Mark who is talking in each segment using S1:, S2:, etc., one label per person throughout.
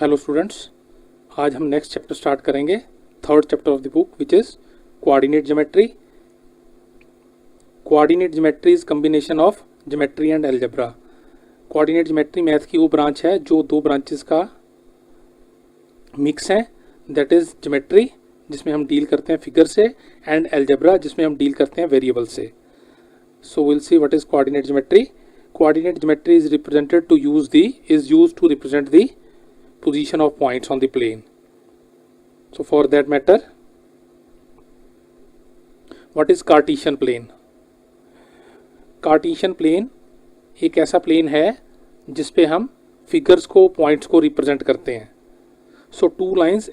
S1: Hello students, आज हम next chapter start करेंगे, third chapter of the book which is coordinate geometry. Coordinate geometry is combination of geometry and algebra. Coordinate geometry math की वो branch है जो दो branches का मिक्स है, दैट इज ज्योमेट्री जिसमें हम डील करते हैं फिगर से, एंड अलजेब्रा जिसमें हम डील करते हैं वेरिएबल से। So will see what is coordinate geometry. Coordinate geometry is represented to use to represent the position of points on the plane. So for that matter, what is Cartesian plane? Cartesian plane एक ऐसा plane है जिसपे हम figures को, points को represent करते हैं। So two lines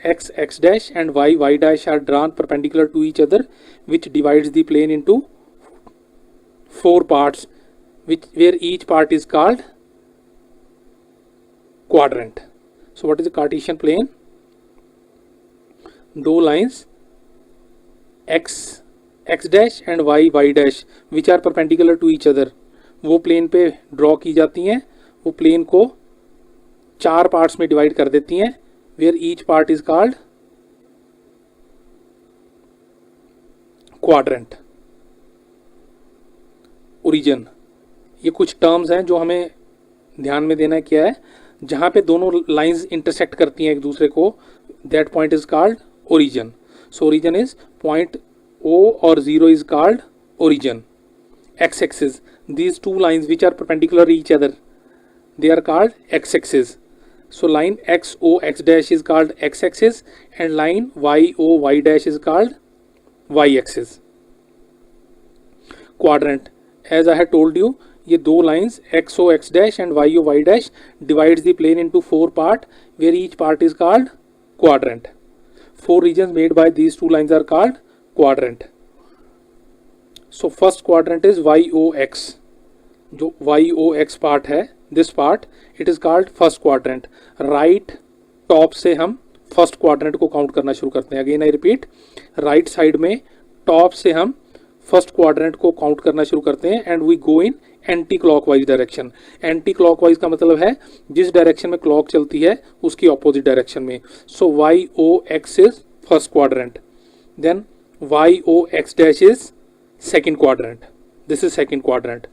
S1: x dash and y dash are drawn perpendicular to each other, which divides the plane into four parts, where each part is called quadrant. So what is the Cartesian plane? दो lines x dash and y dash which are perpendicular to each other वो plane पे draw की जाती हैं। वो plane को चार parts में डिवाइड कर देती हैं, where each part is called quadrant. Origin, ये कुछ टर्म्स हैं जो हमें ध्यान में देना है। क्या है? जहाँ पे दोनों लाइंस इंटरसेक्ट करती हैं एक दूसरे को, that point is called origin. So origin is point O और 0 is called origin. X axis, these two lines which are perpendicular each other, they are called X axis. So line XO x dash is called x axis and line YO y dash is called y axis. Quadrant, as I had told you, ये दो lines XO x dash and YO y dash divides the plane into four part, where each part is called quadrant. Four regions made by these two lines are called quadrant. So first quadrant is YOX. जो YOX part है, this part, it is called first quadrant. Right top से हम first quadrant को count करना शुरू करते हैं। Again I repeat, right side में top से हम फर्स्ट क्वाड्रेंट को काउंट करना शुरू करते हैं, and we go in anti clockwise direction. Anti clockwise का मतलब है जिस डायरेक्शन में क्लॉक चलती है उसकी ऑपोजिट डायरेक्शन में। So YOX is first quadrant, then YOX dash is second quadrant, this is second quadrant.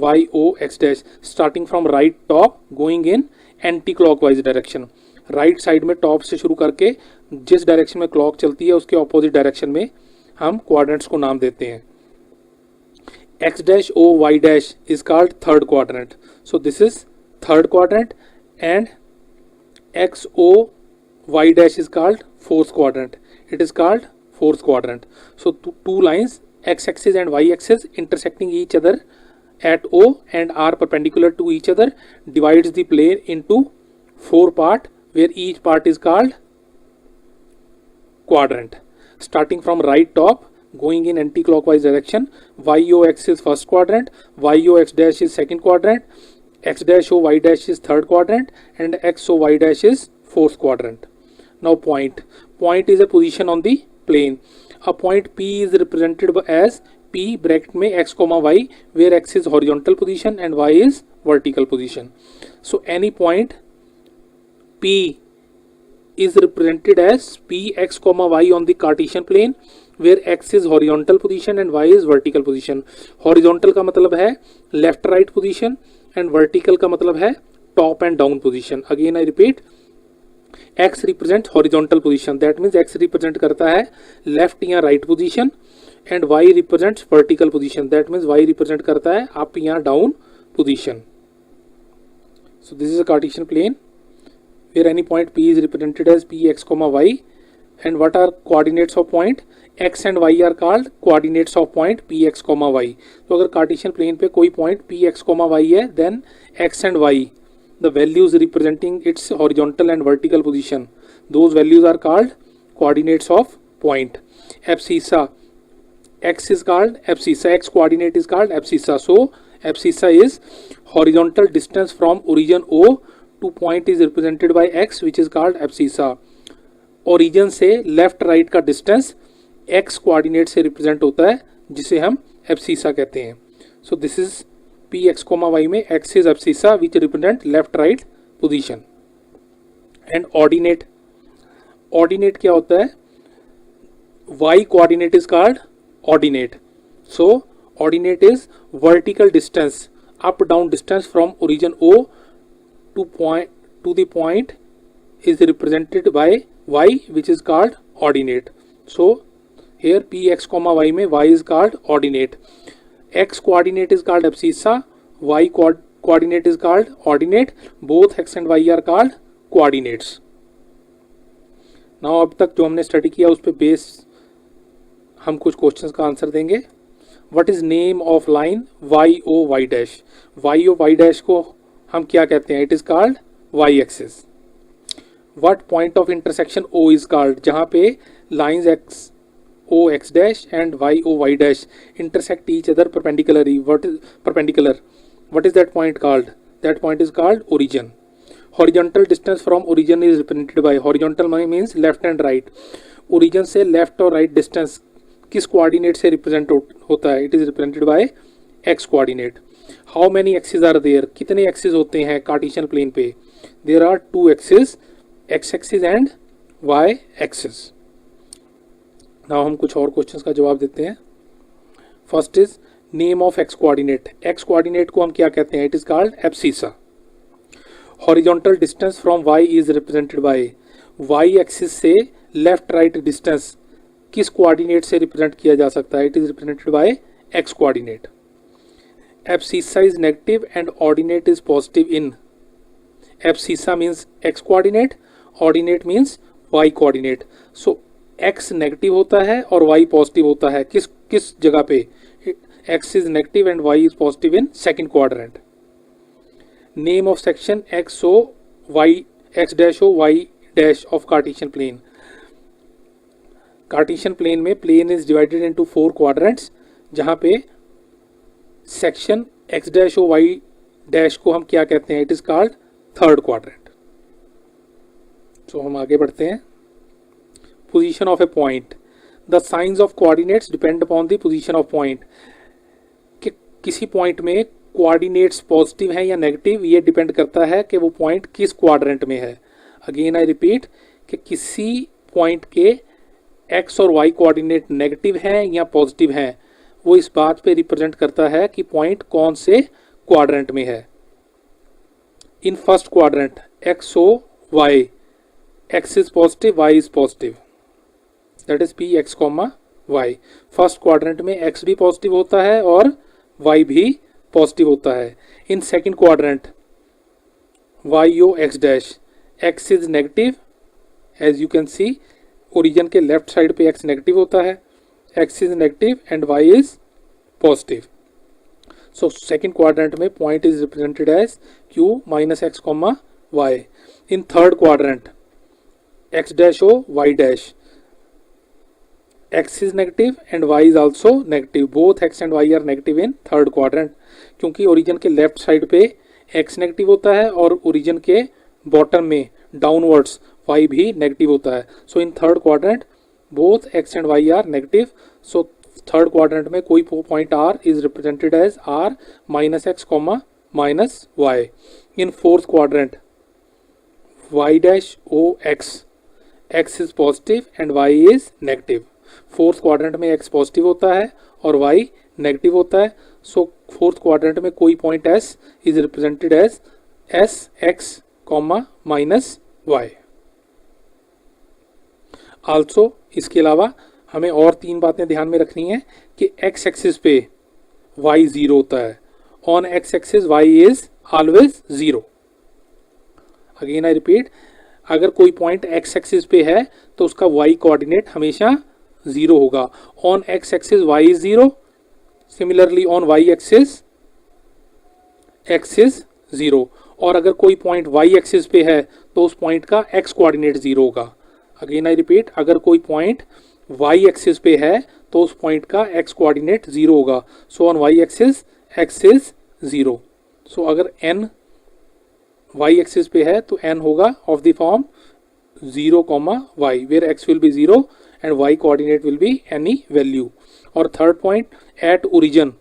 S1: YOX dash starting from right top going in anti clockwise direction. Right side में top से शुरू करके जिस direction में clock चलती है उसके opposite direction में हम क्वाड्रेंट्स को नाम देते हैं। X dash O y dash is called third quadrant. So this is third quadrant, and XO y dash is called fourth quadrant. It is called fourth quadrant. So two lines x axis and y axis intersecting each other at O and are perpendicular to each other divides the plane into four part, where each part is called quadrant. Starting from right top going in anti-clockwise direction, YOX is first quadrant, YOX dash is second quadrant, X dash O y dash is third quadrant, and XO y dash is fourth quadrant. Now point is a position on the plane. A point P is represented as P bracket में x, y, where x is horizontal position and y is vertical position. So any point P is represented as Px, y on the Cartesian plane, where x is horizontal position and y is vertical position. Horizontal का मतलब है left right position and vertical का मतलब है top and down position. Again I repeat, x represent horizontal position, that means x represent करता है left या right position, and y represents vertical position, that means y represent करता है up या down position. So this is a Cartesian plane where any point P is represented as Px, y, and what are coordinates of point? X and y are called coordinates of point Px, y. तो अगर Cartesian plane पे कोई point Px, y है, then x and y, the values representing its horizontal and vertical position, those values are called coordinates of point. Abscissa, x is called abscissa, x coordinate is called abscissa. So abscissa is horizontal distance from origin O to point is represented by x, which is called abscissa. Origin से left right का distance x coordinate से represent होता है, जिसे हम abscissa कहते हैं। So this is Px, y में x is abscissa which represent left right position. And ordinate, ordinate क्या होता है, y coordinate is called ordinate. So ordinate is vertical distance, up down distance from origin O to the point is represented by y, which is called ordinate. So here px comma y में y is called ordinate, x coordinate is called abscissa, y coordinate is called ordinate, both x and y are called coordinates. Now अब तक जो हमने study किया उस पर base हम कुछ क्वेश्चंस का आंसर देंगे. What is name of line Y O Y dash, Y O Y dash को हम क्या कहते हैं, it is called Y axis. What point of intersection O is called, जहां पे lines X O x dash and Y O Y dash intersect each other perpendicularly, what is perpendicular, what is that point called, that point is called origin. Horizontal distance from origin is represented bye, horizontal means left and right, origin से left और right distance किस coordinate से represent होता है, it is represented by X coordinate. How many axis are there, कितने axis होते हैं Cartesian plane पे, there are 2 axis, X axis and Y axis. Now हम कुछ और क्वेश्चंस का जवाब देते हैं. First is name of X coordinate, X coordinate को हम क्या कहते हैं, it is called abscissa. Horizontal distance from Y is represented by, Y axis से लेफ्ट राइट डिस्टेंस किस कोऑर्डिनेट से रिप्रेजेंट किया जा सकता है, it is represented by X coordinate. Abscissa is negative and ordinate is positive in, abscissa means X coordinate, ordinate means Y coordinate. So X negative होता है और वाई पॉजिटिव होता है, किस किस जगह पे, x is negative and y is positive in second quadrant. Name of section x O y, x dash O Y dash of Cartesian plane. Cartesian plane में plane is divided into 4 quadrants, जहां पे section x dash ओ Y dash को हम क्या कहते हैं, it is called third quadrant. So हम आगे बढ़ते हैं. Position of a point, the science of coordinates depend upon the position of point. कि किसी पॉइंट में कोऑर्डिनेट्स पॉजिटिव है या नेगेटिव, ये डिपेंड करता है कि वो पॉइंट किस क्वाड्रेंट में है. अगेन आई रिपीट कि किसी पॉइंट के एक्स और वाई कोऑर्डिनेट नेगेटिव हैं या पॉजिटिव हैं, वो इस बात पे रिप्रेजेंट करता है कि पॉइंट कौन से क्वाड्रेंट में है. In first quadrant x O y, x is positive, y is positive, that is P x comma y. First quadrant में एक्स भी पॉजिटिव होता है और वाई भी पॉजिटिव होता है. In second quadrant y O x dash, x is negative, as you can see origin के left side पे एक्स नेगेटिव होता है, x is negative and y is positive. So second quadrant में point is represented as Q minus x comma y. In third quadrant x dash O Y dash, x is negative and y is also negative, both x and y are negative in third quadrant, क्योंकि origin के left side पे x negative होता है और origin के bottom में downwards y भी negative होता है. So in third quadrant both x and y are negative. So third quadrant में कोई point r is represented as r minus x comma minus y. In fourth quadrant y dash o x, x is positive and y is negative. Fourth quadrant में x positive होता है और y negative होता है. सो fourth quadrant में कोई point s is represented as s x comma minus y. Also इसके अलावा हमें और 3 बातें ध्यान में रखनी है कि एक्स एक्सिस पे y 0 होता है, on x axis y is always 0. Again I repeat, अगर कोई पॉइंट एक्स एक्सिस पे है तो उसका y कोऑर्डिनेट हमेशा 0 होगा. On x axis y is 0, similarly on y axis x is 0. और अगर कोई पॉइंट y एक्सिस पे है तो उस पॉइंट का x कोऑर्डिनेट 0 होगा. अगेन आई रिपीट, अगर कोई पॉइंट y एक्सिस पे है तो उस पॉइंट का x कोऑर्डिनेट 0 होगा. So on y axis x is 0. So अगर n y एक्सिस पे है तो n होगा of the form 0, y, where x will be 0 and y coordinate will be any value. और third point at origin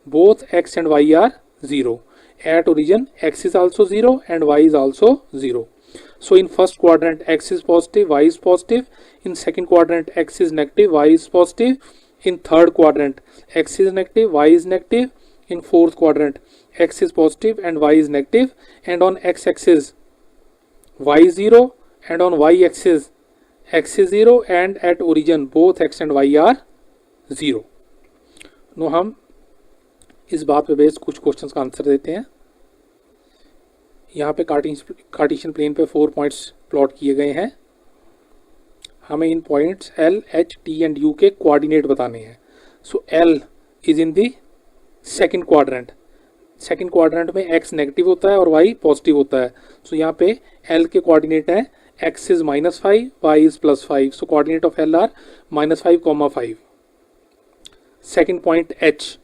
S1: both x and y are 0. At origin x is also 0 and y is also 0. So in first quadrant x is positive, y is positive. In second quadrant x is negative, y is positive. In third quadrant x is negative, y is negative. In fourth quadrant x is positive and y is negative. And on x axis y is 0 and on y axis x is 0 and at origin both x and y are 0. No हम इस बात पे based कुछ questions का answer देते हैं. यहाँ पे कार्टेशियन प्लेन पे 4 पॉइंट्स प्लॉट किए गए हैं. हमें इन points L, H, T and U के कोऑर्डिनेट बताने हैं. So L is in the second quadrant. Second quadrant में x नेगेटिव होता है और y पॉजिटिव होता है. सो यहाँ पे L के कोऑर्डिनेट हैं x is -5, y is +5. So coordinate of L are -5, 5. Second point H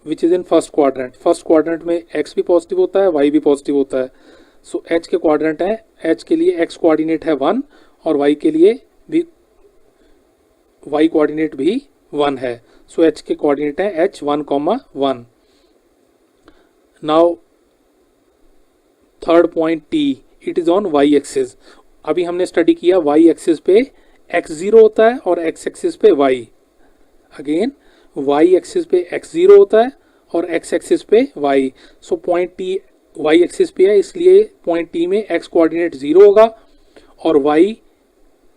S1: which is in first quadrant. First quadrant में x भी पॉजिटिव होता है, y भी पॉजिटिव होता है. सो H के क्वाड्रेंट है, H के लिए x कोऑर्डिनेट है 1 और y के लिए भी y कोऑर्डिनेट भी 1 है. सो H के कोऑर्डिनेट है H 1, 1. Now third point T, it is on y axis. अभी हमने स्टडी किया y एक्सिस पे x0 होता है और x एक्सिस पे y. अगेन y एक्सिस पे x0 होता है और x एक्सिस पे y. So point T y axis पे है, इसलिए पॉइंट T में x कोऑर्डिनेट 0 होगा और y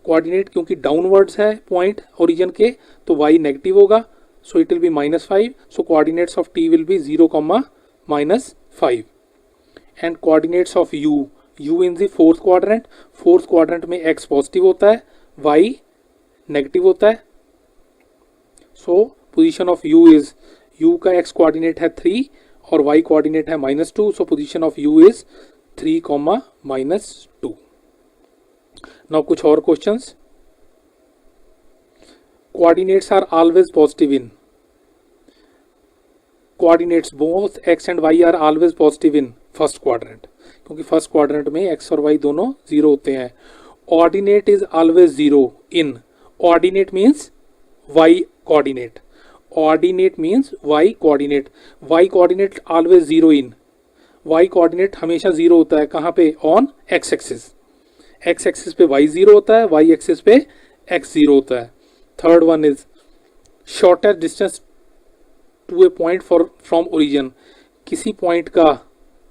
S1: कोऑर्डिनेट क्योंकि डाउनवर्ड्स है पॉइंट ओरिजिन के तो y नेगेटिव होगा. So it will be -5. So coordinates of T will be 0, -5 and coordinates of U in the fourth quadrant. Fourth quadrant में x positive होता है, y नेगेटिव होता है. So position of U is, U का x coordinate है 3 और y coordinate है -2. So position of U is 3, -2. Now कुछ और questions. Coordinates are always positive in. Coordinates both x and y are always positive in first quadrant, क्योंकि first quadrant में x और y दोनों 0 होते हैं. Ordinate is always 0 in. Ordinate means y coordinate. Ordinate means y coordinate. y coordinate always 0 in. y coordinate हमेशा 0 होता है. कहाँ पे? On x axis. x axis पे y 0 होता है, y एक्सिस पे x 0 होता है. Third one is shortest distance to a point from origin. किसी पॉइंट का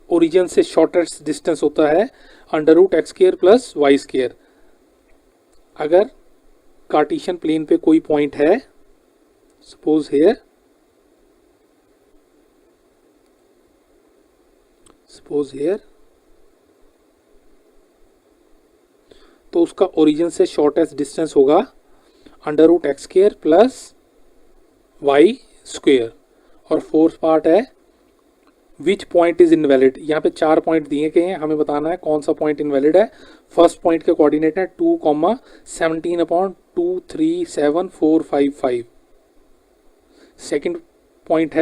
S1: ओरिजिन से शॉर्टेस्ट डिस्टेंस होता है √x² + y². अगर कार्टेशियन प्लेन पे कोई पॉइंट है, सपोज हेयर, तो उसका ओरिजिन से शॉर्टेस्ट डिस्टेंस होगा √x² + y². और फोर्थ पार्ट है विच पॉइंट इज इनवैलिड. यहाँ पे 4 पॉइंट दिए गए हैं, हमें बताना है कौन सा पॉइंट इनवैलिड है. फर्स्ट पॉइंट के कोऑर्डिनेट है 2, 17/23745. सेकंड पॉइंट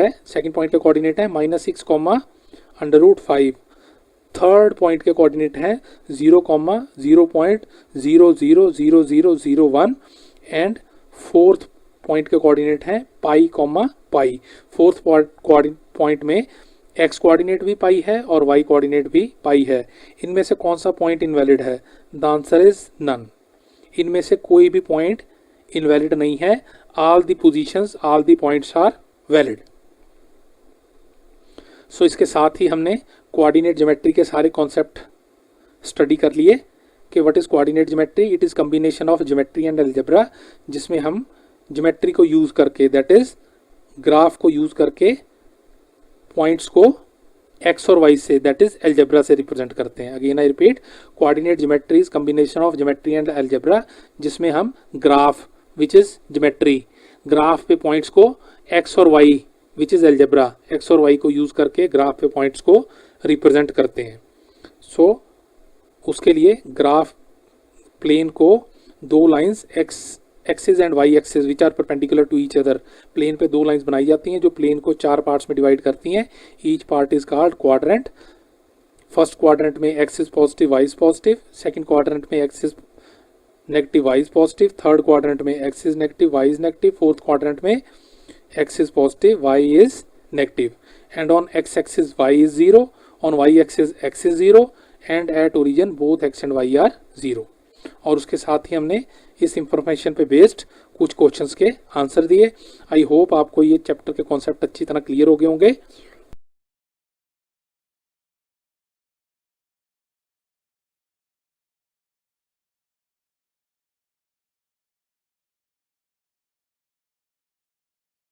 S1: के कोऑर्डिनेट है -6, √5. थर्ड पॉइंट के कोऑर्डिनेट है 0, 0.000001 एंड फोर्थ पॉइंट के कोऑर्डिनेट है पाई, पाई. फोर्थ पॉइंट में x कोऑर्डिनेट भी पाई है और y कोऑर्डिनेट भी पाई है. इनमें से कौन सा पॉइंट इनवैलिड है? The answer is none. इनमें से कोई भी पॉइंट इनवैलिड नहीं है. All the positions, all the points are valid. So इसके साथ ही हमने कोऑर्डिनेट ज्योमेट्री के सारे कॉन्सेप्ट स्टडी कर लिए कि what is coordinate geometry. It is combination of geometry and algebra, जिसमें हम ज्योमेट्री को यूज करके, दैट इज ग्राफ को यूज करके पॉइंट्स को x और y से, दैट इज अलजेब्रा से रिप्रेजेंट करते हैं. Again I repeat, coordinate geometry is combination of geometry and algebra, जिसमें हम graph which is geometry, graph पे पॉइंट्स को x और y which is algebra, x और y को यूज करके ग्राफ पे पॉइंट्स को रिप्रेजेंट करते हैं. सो उसके लिए ग्राफ प्लेन को 2 lines axis and Y axis which are perpendicular to each other, plane पे 2 लाइंस बनाई जाती हैं जो प्लेन को 4 पार्ट्स में डिवाइड करती हैं. Each part is called quadrant. First quadrant में x is positive, y is positive. Second quadrant में x is negative, y is positive. Third quadrant में x is negative, y is negative. Fourth quadrant में x is positive, y is negative. And on x axis y is 0, on y axis x is 0 and at origin both x and y are 0। और उसके साथ ही हमने इस information पे based कुछ questions के answer दिए। आई होप आपको ये चैप्टर के कॉन्सेप्ट अच्छी तरह क्लियर हो गए होंगे।